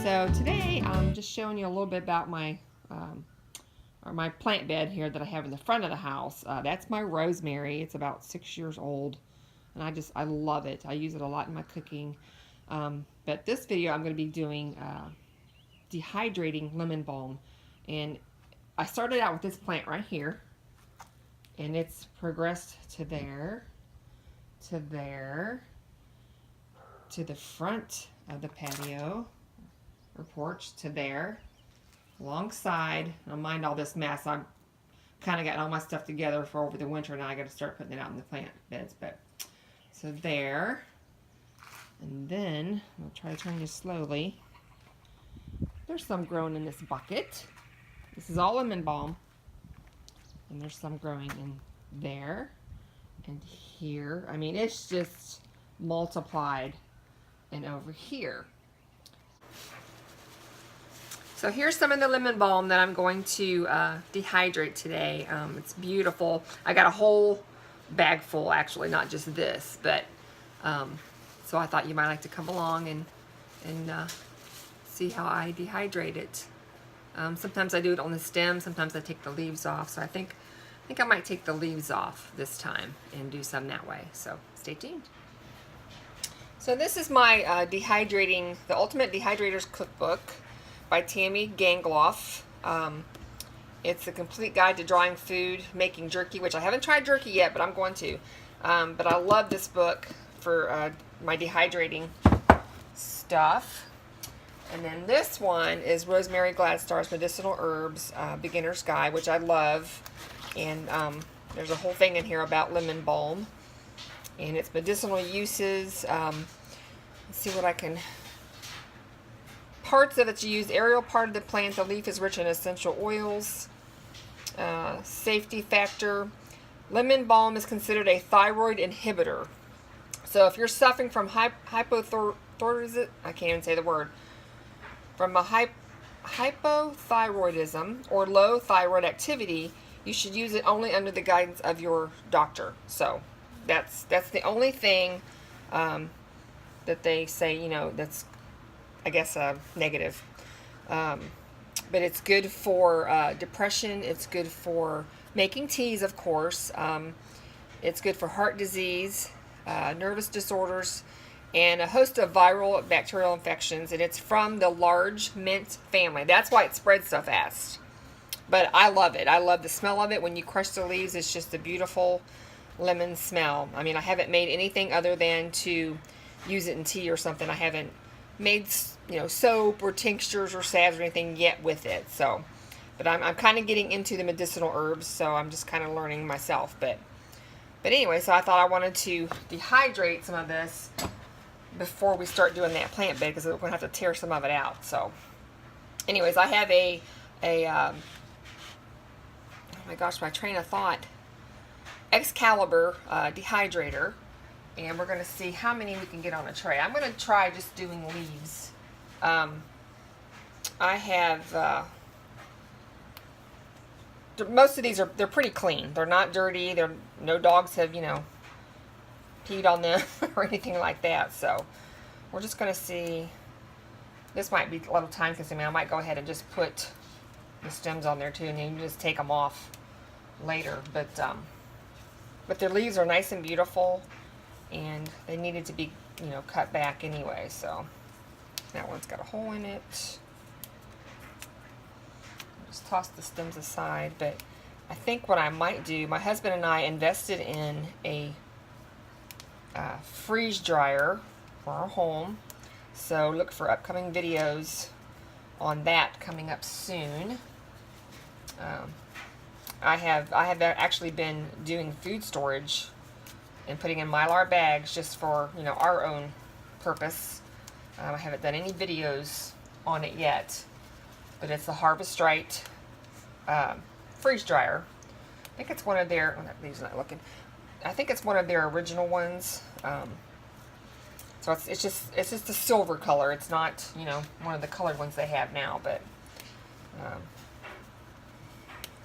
So today I'm just showing you a little bit about my my plant bed here that I have in the front of the house. That's my rosemary. It's about 6 years old, and I love it. I use it a lot in my cooking. But this video I'm going to be doing dehydrating lemon balm, and I started out with this plant right here, and it's progressed to there, to there, to the front of the patio or porch, to there, alongside. Don't mind all this mess. I've kind of gotten all my stuff together for over the winter. Now I got to start putting it out in the plant beds. But so there, and then I'll try to turn this slowly. There's some growing in this bucket. This is all lemon balm, and there's some growing in there and here. I mean, it's just multiplied. And over here. So here's some of the lemon balm that I'm going to dehydrate today. It's beautiful. I got a whole bag full, actually, not just this, but so I thought you might like to come along and see how I dehydrate it. Sometimes I do it on the stem, sometimes I take the leaves off. So I think I might take the leaves off this time and do some that way. So stay tuned. So this is my The Ultimate Dehydrators Cookbook by Tammy Gangloff. It's a complete guide to drying food, making jerky, which I haven't tried jerky yet, but I'm going to. But I love this book for my dehydrating stuff. And then this one is Rosemary Gladstar's Medicinal Herbs Beginner's Guide, which I love. And there's a whole thing in here about lemon balm and its medicinal uses. Let's see what I can. Parts of its use: aerial part of the plant. The leaf is rich in essential oils. Safety factor: lemon balm is considered a thyroid inhibitor. So if you're suffering from hypothyroidism, I can't even say the word. From a hypothyroidism or low thyroid activity, you should use it only under the guidance of your doctor. So that's the only thing that they say, you know, that's, I guess, negative. But it's good for depression. It's good for making teas, of course. It's good for heart disease, nervous disorders, and a host of viral bacterial infections. And it's from the large mint family. That's why it spreads so fast. But I love it. I love the smell of it. When you crush the leaves, it's just a beautiful lemon smell. I mean, I haven't made anything other than to use it in tea or something. I haven't made, you know, soap or tinctures or salves or anything yet with it. So, but I'm kind of getting into the medicinal herbs, so I'm just kind of learning myself. But anyway, so I thought I wanted to dehydrate some of this before we start doing that plant bed, because we're going to have to tear some of it out. So anyways, I have oh my gosh, my train of thought, Excalibur dehydrator, and we're going to see how many we can get on a tray. I'm going to try just doing leaves. I have most of these they're pretty clean. They're not dirty. No dogs have, you know, peed on them or anything like that. So we're just going to see. This might be a little time consuming. I might go ahead and just put the stems on there too, and then you just take them off later. But their leaves are nice and beautiful, and they needed to be, you know, cut back anyway. So that one's got a hole in it. Just toss the stems aside. But I think what I might do, my husband and I invested in a freeze dryer for our home, so look for upcoming videos on that coming up soon. I have actually been doing food storage and putting in Mylar bags just for, you know, our own purpose. I haven't done any videos on it yet, but it's the Harvest Right freeze dryer. I think it's one of their. Oh, that leave's not looking. I think it's one of their original ones. So it's just a silver color. It's not, you know, one of the colored ones they have now, but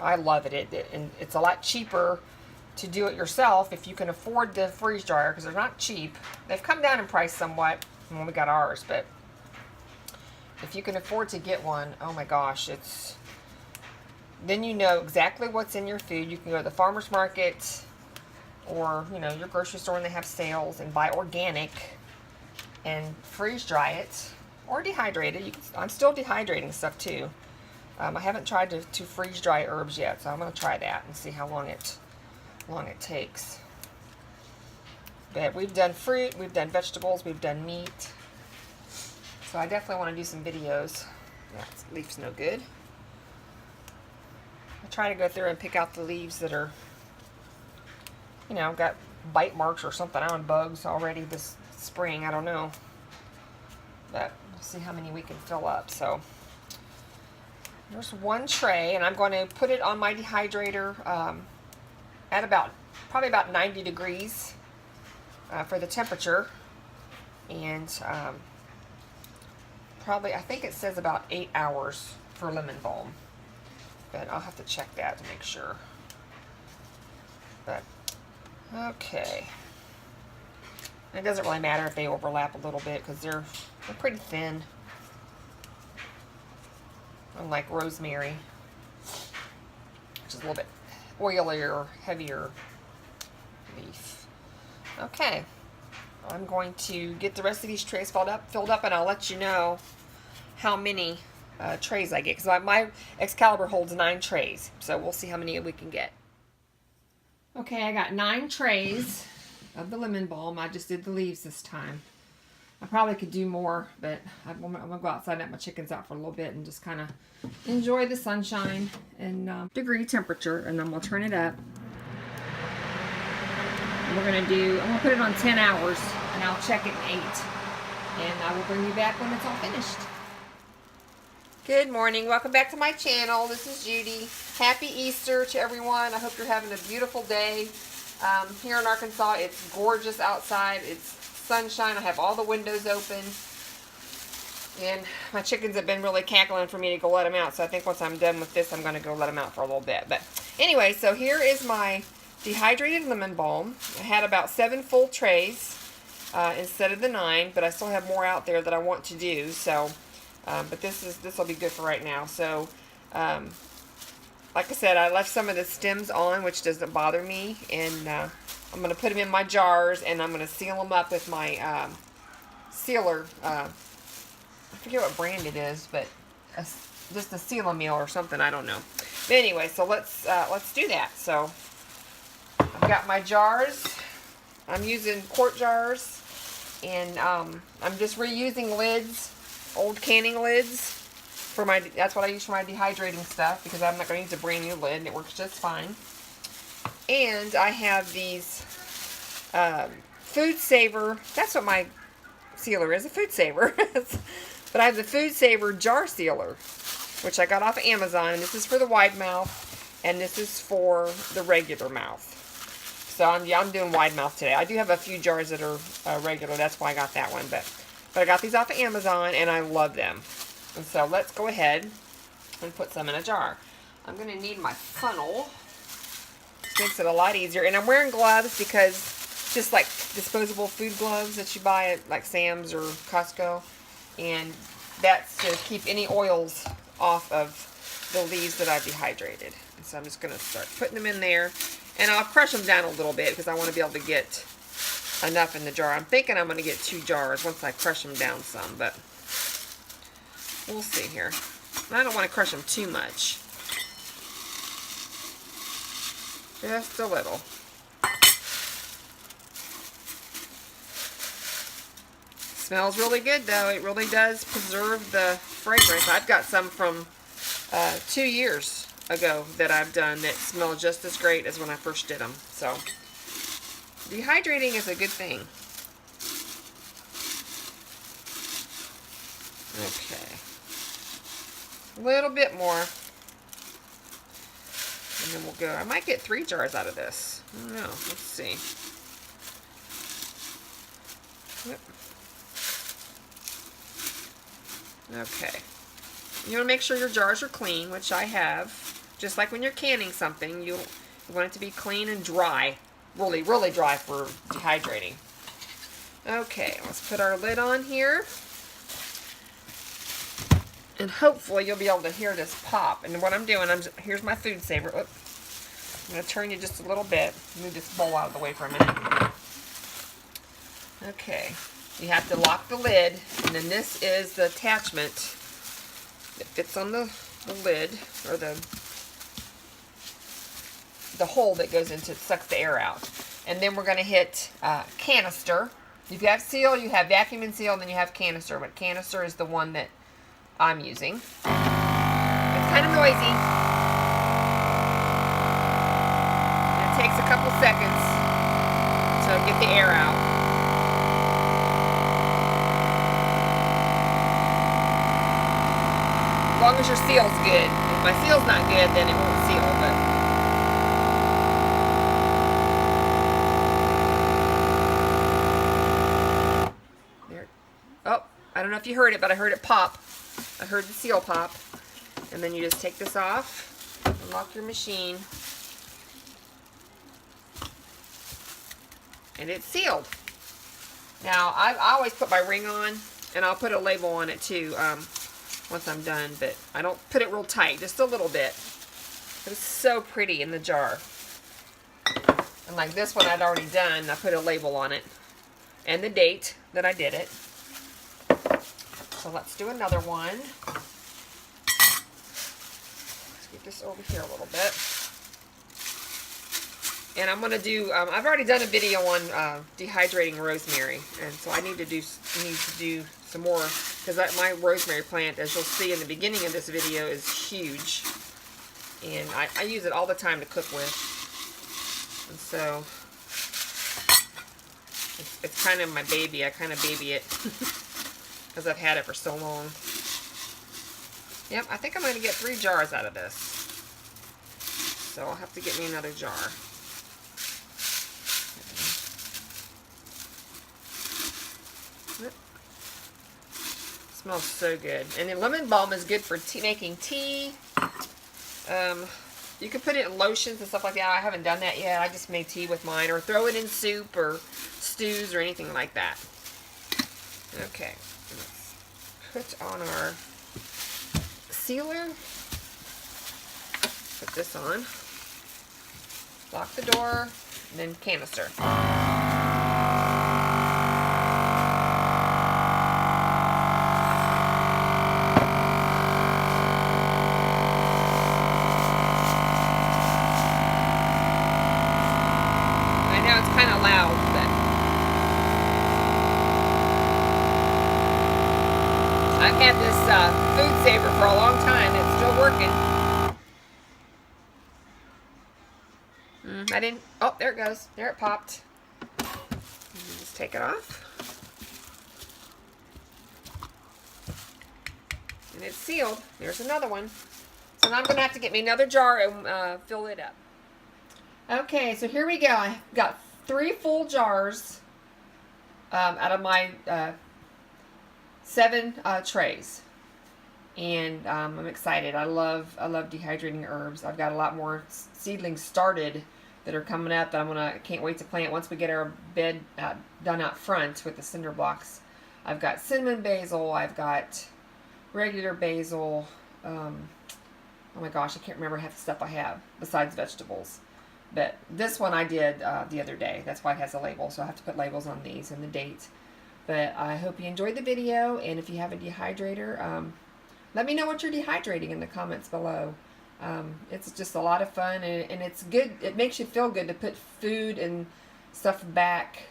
I love it. And it's a lot cheaper to do it yourself if you can afford the freeze dryer, because they're not cheap. They've come down in price somewhat when we got ours, but if you can afford to get one, oh my gosh, then you know exactly what's in your food. You can go to the farmer's market or, you know, your grocery store when they have sales and buy organic and freeze dry it or dehydrate it. I'm still dehydrating stuff too. I haven't tried to freeze dry herbs yet, so I'm going to try that and see how long it takes. But we've done fruit, we've done vegetables, we've done meat. So I definitely want to do some videos. That leaf's no good. I try to go through and pick out the leaves that are, you know, got bite marks or something on bugs already this spring. I don't know. But we'll see how many we can fill up. So there's one tray, and I'm going to put it on my dehydrator at probably about 90 degrees for the temperature. And probably, I think it says about 8 hours for lemon balm. But I'll have to check that to make sure. But, okay. It doesn't really matter if they overlap a little bit because they're pretty thin. Unlike rosemary, which is a little bit oilier, heavier leaf. Okay. I'm going to get the rest of these trays filled up, and I'll let you know how many trays I get, because my Excalibur holds 9 trays, so we'll see how many we can get. Okay, I got 9 trays of the lemon balm. I just did the leaves this time. I probably could do more, but I'm gonna go outside and let my chickens out for a little bit and just kind of enjoy the sunshine and degree temperature, and then we'll turn it up. And I'm gonna put it on 10 hours, and I'll check it in 8, and I will bring you back when it's all finished. Good morning. Welcome back to my channel. This is Judy. Happy Easter to everyone. I hope you're having a beautiful day. Here in Arkansas, it's gorgeous outside. It's sunshine. I have all the windows open. And my chickens have been really cackling for me to go let them out. So I think once I'm done with this, I'm going to go let them out for a little bit. But anyway, so here is my dehydrated lemon balm. I had about 7 full trays instead of the 9. But I still have more out there that I want to do. So... but this will be good for right now. So, like I said, I left some of the stems on, which doesn't bother me. And I'm going to put them in my jars, and I'm going to seal them up with my sealer. I forget what brand it is, but just a seal-a-meal or something. I don't know. But anyway, so let's do that. So I've got my jars. I'm using quart jars, and I'm just reusing lids. Old canning lids for that's what I use for my dehydrating stuff, because I'm not going to use a brand new lid and it works just fine. And I have these Food Saver. That's what my sealer is, a Food Saver. But I have the Food Saver jar sealer, which I got off of Amazon. And this is for the wide mouth, and this is for the regular mouth. So I'm doing wide mouth today. I do have a few jars that are regular. That's why I got that one, but I got these off of Amazon, and I love them. And so let's go ahead and put some in a jar. I'm going to need my funnel. This makes it a lot easier. And I'm wearing gloves because just like disposable food gloves that you buy at like Sam's or Costco. And that's to keep any oils off of the leaves that I've dehydrated. And so I'm just going to start putting them in there. And I'll crush them down a little bit because I want to be able to get enough in the jar. I'm thinking I'm going to get 2 jars once I crush them down some, but we'll see here. I don't want to crush them too much. Just a little. Smells really good though. It really does preserve the fragrance. I've got some from 2 years ago that I've done that smell just as great as when I first did them. So dehydrating is a good thing. Okay. A little bit more. And then we'll go. I might get 3 jars out of this. I don't know. Let's see. Yep. Okay. You want to make sure your jars are clean, which I have. Just like when you're canning something, you want it to be clean and dry. Really, really dry for dehydrating. Okay, let's put our lid on here. And hopefully you'll be able to hear this pop. And what I'm doing, here's my food saver. Oop. I'm going to turn you just a little bit. Move this bowl out of the way for a minute. Okay. You have to lock the lid. And then this is the attachment that fits on the lid, or the hole that goes into, sucks the air out. And then we're going to hit canister. If you have seal, you have vacuum and seal, and then you have canister. But canister is the one that I'm using. It's kind of noisy. And it takes a couple seconds to get the air out. As long as your seal's good. If my seal's not good, then it won't seal. But there. Oh, I don't know if you heard it, but I heard it pop. I heard the seal pop. And then you just take this off, unlock your machine, and it's sealed. Now, I always put my ring on, and I'll put a label on it too once I'm done, but I don't put it real tight, just a little bit. But it's so pretty in the jar. And like this one I'd already done, I put a label on it, and the date that I did it. So let's do another one. Let's get this over here a little bit. And I'm going to do, I've already done a video on dehydrating rosemary. And so I need to do some more, because my rosemary plant, as you'll see in the beginning of this video, is huge. And I use it all the time to cook with. And so it's kind of my baby. I kind of baby it. Because I've had it for so long. Yep, I think I'm going to get 3 jars out of this. So I'll have to get me another jar. It smells so good. And then lemon balm is good for making tea. You can put it in lotions and stuff like that. I haven't done that yet. I just made tea with mine. Or throw it in soup or stews or anything like that. Okay. Let's put on our sealer. Put this on. Lock the door. And then canister. Kind of loud, but I've had this food saver for a long time. It's still working. I didn't. Oh, there it goes. There it popped. Just take it off, and it's sealed. There's another one. So now I'm gonna have to get me another jar and fill it up. Okay, so here we go. I got 3 full jars out of my 7 trays, and I'm excited. I love dehydrating herbs. I've got a lot more seedlings started that are coming up that I can't wait to plant once we get our bed done out front with the cinder blocks. I've got cinnamon basil. I've got regular basil. Oh my gosh, I can't remember half the stuff I have besides vegetables. But this one I did the other day. That's why it has a label. So I have to put labels on these and the date. But I hope you enjoyed the video. And if you have a dehydrator, let me know what you're dehydrating in the comments below. It's just a lot of fun. And it's good. It makes you feel good to put food and stuff back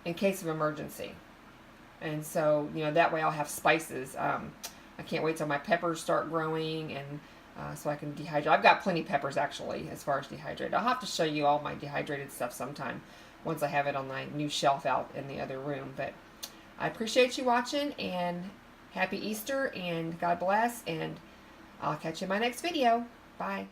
in case of emergency. And so, you know, that way I'll have spices. I can't wait till my peppers start growing and so I can dehydrate. I've got plenty of peppers actually as far as dehydrated. I'll have to show you all my dehydrated stuff sometime once I have it on my new shelf out in the other room. But I appreciate you watching, and happy Easter, and God bless, and I'll catch you in my next video. Bye.